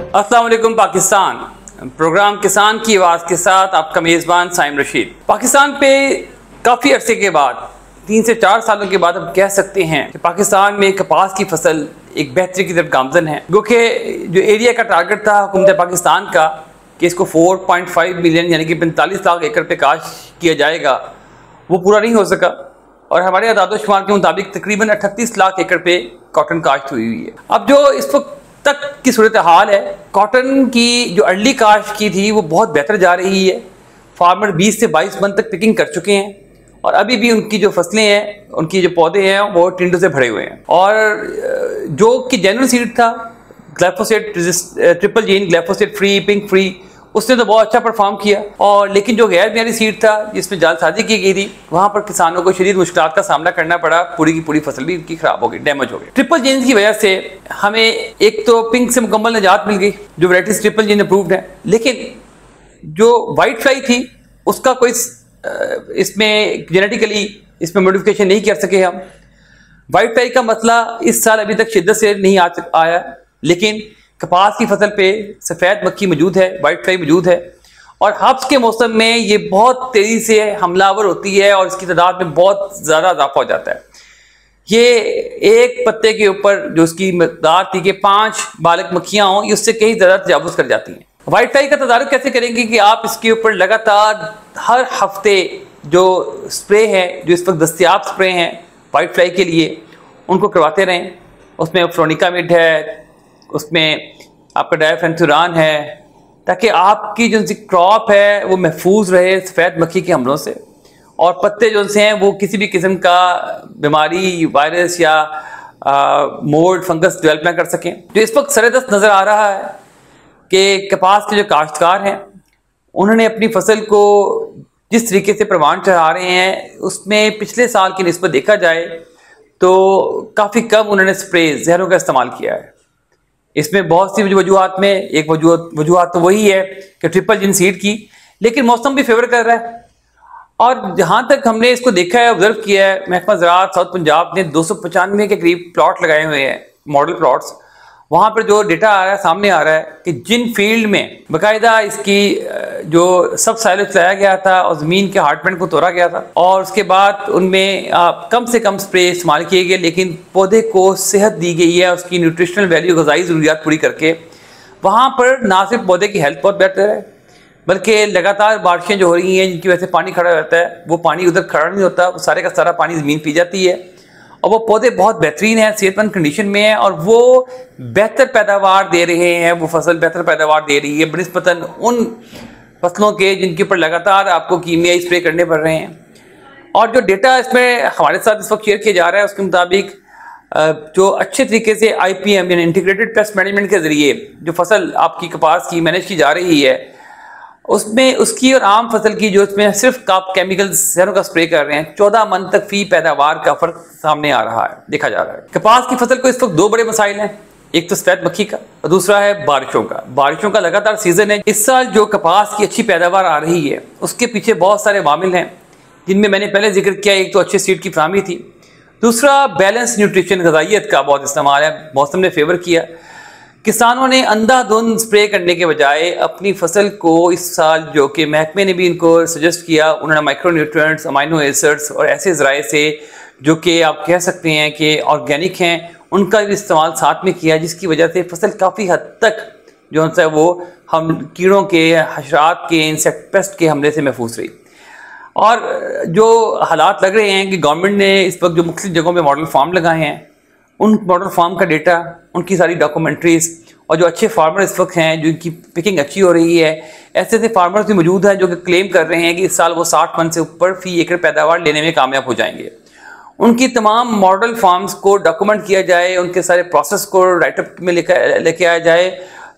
अस्सलाम वालेकुम पाकिस्तान। प्रोग्राम किसान की आवाज़ के साथ आपका मेज़बान साइम रशीद। पाकिस्तान पे काफ़ी अरसे के बाद 3 से 4 सालों के बाद हम कह सकते हैं कि पाकिस्तान में कपास की फसल एक बेहतरी की तरफ गामजन है। क्योंकि जो एरिया का टारगेट था हुकूमत पाकिस्तान का कि इसको 4.5 मिलियन यानी कि 45 लाख एकड़ पे काश्त किया जाएगा, वो पूरा नहीं हो सका और हमारे आदाद-ओ-शुमार के मुताबिक तकरीबन 38 लाख एकड़ पे कॉटन काश्त हुई है। अब जो इस वक्त तक की सूरत हाल है, कॉटन की जो अर्ली काश्त की थी वो बहुत बेहतर जा रही है। फार्मर 20 से 22 मन तक पिकिंग कर चुके हैं और अभी भी उनकी जो फसलें हैं, उनकी जो पौधे हैं वो टिंडों से भरे हुए हैं। और जो कि जेन्युइन सीड था, glyphosate triple gene, glyphosate free, pink free, उसने तो बहुत अच्छा परफॉर्म किया। और लेकिन जो गैर मियारी सीड था जिसमें जालसाजी की गई थी, वहां पर किसानों को शदीद मुश्किलात का सामना करना पड़ा। पूरी की पूरी फसल भी उनकी खराब हो गई, डैमेज हो गई। ट्रिपल जीन की वजह से हमें एक तो पिंक से मुकम्मल निजात मिल गई, जो वैराइटीज ट्रिपल जीन अप्रूव्ड है। लेकिन जो वाइट फ्लाई थी उसका कोई इसमें जेनेटिकली इसमें मॉडिफिकेशन नहीं कर सके हम। वाइट फ्लाई का मसला इस साल अभी तक शिद्दत से नहीं आया, लेकिन कपास की फसल पे सफ़ेद मक्खी मौजूद है, वाइट फ्लाई मौजूद है और हब्स के मौसम में ये बहुत तेज़ी से हमलावर होती है और इसकी तादाद में बहुत ज़्यादा इजाफा हो जाता है। ये एक पत्ते के ऊपर जो उसकी मकदार थी कि 5 बालक मक्खियाँ हों, ये उससे कहीं ज़्यादा तजावुज़ कर जाती हैं। वाइट फ्लाई का तदारुक कैसे करेंगे कि आप इसके ऊपर लगातार हर हफ्ते जो स्प्रे है, जो इस वक्त दस्तियाब स्प्रे हैं वाइट फ्लाई के लिए, उनको करवाते रहें। उसमें फ्लोनिकामिड है, उसमें आपका डायफेंथुरान है, ताकि आपकी जो क्रॉप है वो महफूज रहे सफ़ेद मक्खी के हमलों से और पत्ते जो से हैं वो किसी भी किस्म का बीमारी, वायरस या मोल्ड, फंगस डेवलप ना कर सकें। जो इस वक्त सरदस्त नज़र आ रहा है कि कपास के जो काश्तकार हैं उन्होंने अपनी फसल को जिस तरीके से प्रवान चढ़ा रहे हैं, उसमें पिछले साल की निस्बत देखा जाए तो काफ़ी कम उन्होंने स्प्रे जहरों का इस्तेमाल किया है। इसमें बहुत सी वजूहत में एक वजूहत तो वही है कि ट्रिपल जीन सीड की, लेकिन मौसम भी फेवर कर रहा है। और जहाँ तक हमने इसको देखा है, ऑब्जर्व किया है, महकमा ज़राअत साउथ पंजाब ने 295 के करीब प्लॉट लगाए हुए हैं, मॉडल प्लॉट्स। वहाँ पर जो डेटा आ रहा है, सामने आ रहा है कि जिन फील्ड में बाकायदा इसकी जो सब साइलेज लाया गया था और ज़मीन के हार्टबैंड को तोड़ा गया था और उसके बाद उनमें कम से कम स्प्रे इस्तेमाल किए गए, लेकिन पौधे को सेहत दी गई है उसकी न्यूट्रिशनल वैल्यू, ग़िज़ाई ज़रूरियात पूरी करके, वहाँ पर ना सिर्फ पौधे की हेल्थ बहुत बेहतर है बल्कि लगातार बारिशें जो हो रही हैं जिनकी वजह से पानी खड़ा रहता है, वो पानी उधर खड़ा नहीं होता, वो सारे का सारा पानी ज़मीन पी जाती है और वो पौधे बहुत बेहतरीन है, सेहतमंद कंडीशन में है और वो बेहतर पैदावार दे रहे हैं। वो फसल बेहतर पैदावार दे रही है बनिस्बतन उन फसलों के जिनके ऊपर लगातार आपको कीमियाई स्प्रे करने पड़ रहे हैं। और जो डेटा इसमें हमारे साथ इस वक्त शेयर किया जा रहा है उसके मुताबिक जो अच्छे तरीके से IPM यानी इंटीग्रेटेड पेस्ट मैनेजमेंट के ज़रिए जो फसल आपकी कपास की मैनेज की जा रही है, उसमें उसकी और आम फसल की जो इसमें सिर्फ आप केमिकल्स जहरों का स्प्रे कर रहे हैं, 14 मन तक फी पैदावार का फर्क सामने आ रहा है, देखा जा रहा है। कपास की फसल को इस वक्त 2 बड़े मसाइल हैं, एक तो सफेद मक्खी का और दूसरा है बारिशों का। बारिशों का लगातार सीजन है। इस साल जो कपास की अच्छी पैदावार आ रही है उसके पीछे बहुत सारे मामिल हैं, जिनमें मैंने पहले जिक्र किया। एक तो अच्छे सीड की फराहमी थी, दूसरा बैलेंस न्यूट्रिशन, ग़िज़ाइयत का बहुत इस्तेमाल है, मौसम ने फेवर किया। किसानों ने अंधाधुंध स्प्रे करने के बजाय अपनी फसल को इस साल, जो कि महकमे ने भी इनको सजेस्ट किया, उन्होंने माइक्रो न्यूट्रिएंट्स, अमाइनो एसिड्स और ऐसे ज़राए से जो कि आप कह सकते हैं कि ऑर्गेनिक हैं, उनका भी इस्तेमाल साथ में किया, जिसकी वजह से फसल काफ़ी हद तक जो है वो हम कीड़ों के, हशरात के, इंसेक्ट पेस्ट के हमले से महफूज रही। और जो हालात लग रहे हैं कि गवर्नमेंट ने इस वक्त जो मुख्तलिफ जगहों पर मॉडल फार्म लगाए हैं, उन मॉडल फार्म का डेटा, उनकी सारी डॉक्यूमेंट्रीज और जो अच्छे फार्मर इस वक्त हैं जिनकी पिकिंग अच्छी हो रही है, ऐसे ऐसे फार्मर्स भी मौजूद हैं जो कि क्लेम कर रहे हैं कि इस साल वो 60 मन से ऊपर फी एकड़ पैदावार लेने में कामयाब हो जाएंगे। उनकी तमाम मॉडल फार्म्स को डॉक्यूमेंट किया जाए, उनके सारे प्रोसेस को राइटअप में लेके आया जाए,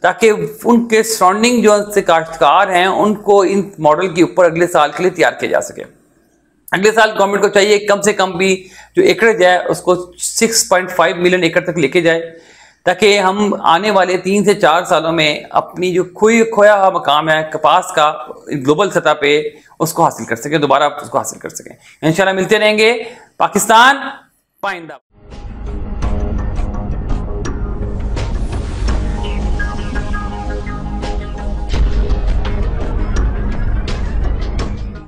ताकि उनके सराउंडिंग जो से काश्तकार हैं उनको इन मॉडल के ऊपर अगले साल के लिए तैयार किया जा सके। अगले साल गवर्नमेंट को चाहिए कम से कम भी जो एकड़ है उसको 6.5 मिलियन एकड़ तक लेके जाए, ताकि हम आने वाले 3 से 4 सालों में अपनी जो खोया हुआ मकाम है कपास का ग्लोबल सतह पे उसको हासिल कर सकें, दोबारा उसको हासिल कर सकें। इंशाल्लाह मिलते रहेंगे। पाकिस्तान पाइंदा।